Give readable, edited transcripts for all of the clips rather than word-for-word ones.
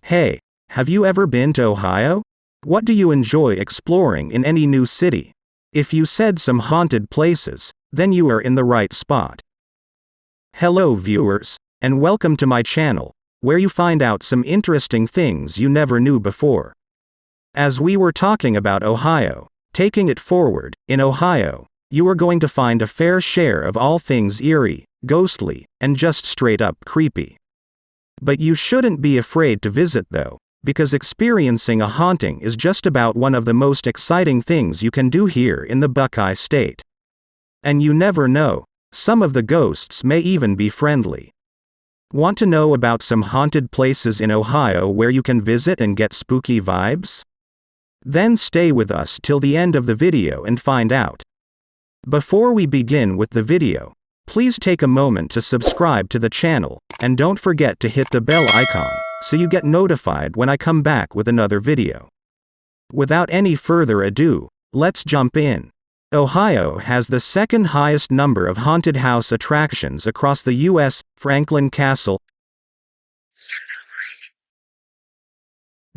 Hey, have you ever been to Ohio? What do you enjoy exploring in any new city? If you said some haunted places, then you are in the right spot. Hello viewers, and welcome to my channel, where you find out some interesting things you never knew before. As we were talking about Ohio, taking it forward, in Ohio, you are going to find a fair share of all things eerie, ghostly, and just straight up creepy. But you shouldn't be afraid to visit though, because experiencing a haunting is just about one of the most exciting things you can do here in the Buckeye State. And you never know, some of the ghosts may even be friendly. Want to know about some haunted places in Ohio where you can visit and get spooky vibes? Then stay with us till the end of the video and find out. Before we begin with the video, please take a moment to subscribe to the channel, and don't forget to hit the bell icon, so you get notified when I come back with another video. Without any further ado, let's jump in. Ohio has the second highest number of haunted house attractions across the U.S. Franklin Castle.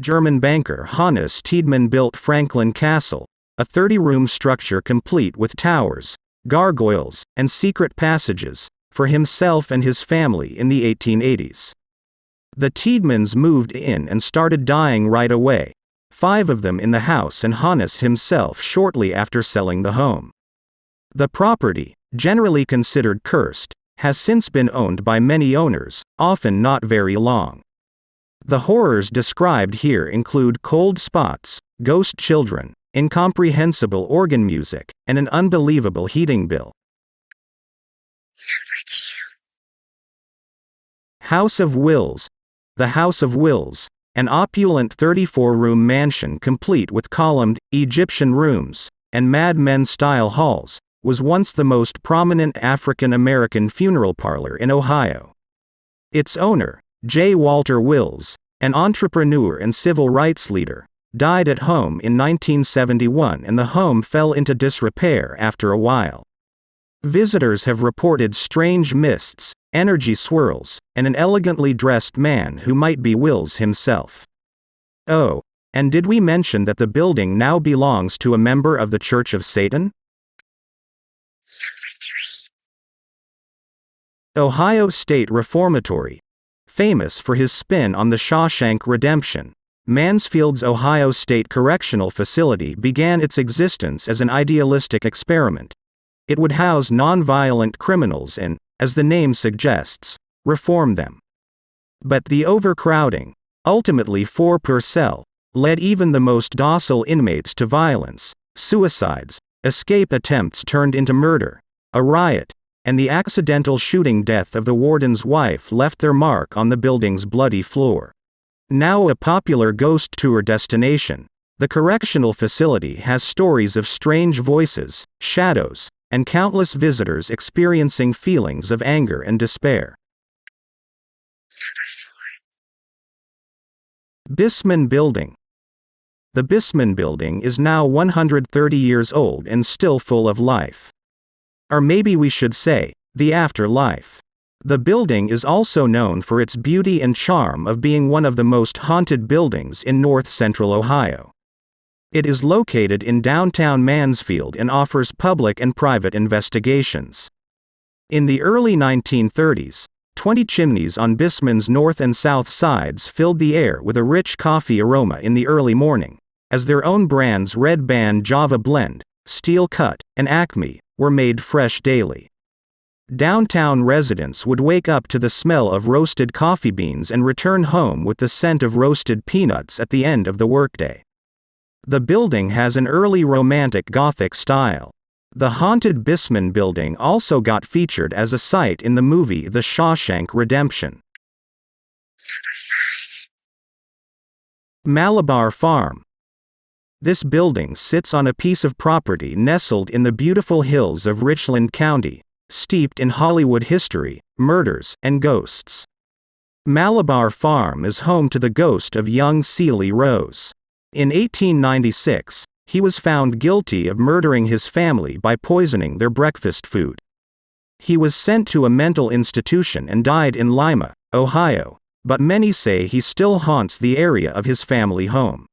German banker Hannes Tiedemann built Franklin Castle, a 30-room structure complete with towers, gargoyles, and secret passages, for himself and his family in the 1880s. The Tiedemanns moved in and started dying right away, 5 of them in the house and Hannes himself shortly after selling the home. The property, generally considered cursed, has since been owned by many owners, often not very long. The horrors described here include cold spots, ghost children, incomprehensible organ music, and an unbelievable heating bill. Number 2. House of Wills. The House of Wills, an opulent 34-room mansion complete with columned, Egyptian rooms, and Mad Men-style halls, was once the most prominent African-American funeral parlor in Ohio. Its owner, J. Walter Wills, an entrepreneur and civil rights leader, died at home in 1971 and the home fell into disrepair after a while. Visitors have reported strange mists, energy swirls, and an elegantly dressed man who might be Wills himself. Oh, and did we mention that the building now belongs to a member of the Church of Satan? Number 3. Ohio State Reformatory. Famous for his spin on the Shawshank Redemption, Mansfield's Ohio State Correctional Facility began its existence as an idealistic experiment. It would house non-violent criminals and, as the name suggests, reform them. But the overcrowding, ultimately 4 per cell, led even the most docile inmates to violence, suicides, escape attempts turned into murder, a riot, and the accidental shooting death of the warden's wife left their mark on the building's bloody floor. Now a popular ghost tour destination, the correctional facility has stories of strange voices, shadows, and countless visitors experiencing feelings of anger and despair. Number 4. Bissman Building. The Bissman Building is now 130 years old and still full of life. Or maybe we should say, the afterlife. The building is also known for its beauty and charm of being one of the most haunted buildings in north-central Ohio. It is located in downtown Mansfield and offers public and private investigations. In the early 1930s, 20 chimneys on Bissman's north and south sides filled the air with a rich coffee aroma in the early morning, as their own brands Red Band Java Blend, Steel Cut, and Acme were made fresh daily. Downtown residents would wake up to the smell of roasted coffee beans and return home with the scent of roasted peanuts at the end of the workday. The building has an early Romantic Gothic style. The haunted Bissman Building also got featured as a site in the movie The Shawshank Redemption. Number 5. Malabar Farm. This building sits on a piece of property nestled in the beautiful hills of Richland County, steeped in Hollywood history, murders, and ghosts. Malabar Farm is home to the ghost of young Celie Rose. In 1896, he was found guilty of murdering his family by poisoning their breakfast food. He was sent to a mental institution and died in Lima, Ohio, but many say he still haunts the area of his family home.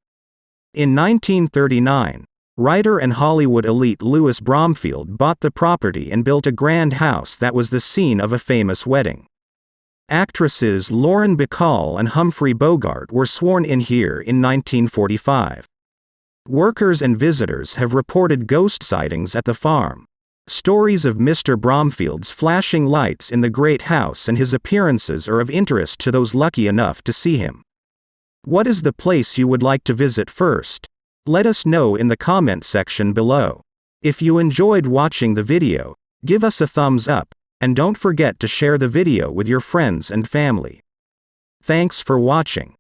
In 1939, writer and Hollywood elite Louis Bromfield bought the property and built a grand house that was the scene of a famous wedding. Actresses Lauren Bacall and Humphrey Bogart were sworn in here in 1945. Workers and visitors have reported ghost sightings at the farm. Stories of Mr. Bromfield's flashing lights in the great house and his appearances are of interest to those lucky enough to see him. What is the place you would like to visit first? Let us know in the comment section below. If you enjoyed watching the video, give us a thumbs up, and don't forget to share the video with your friends and family. Thanks for watching.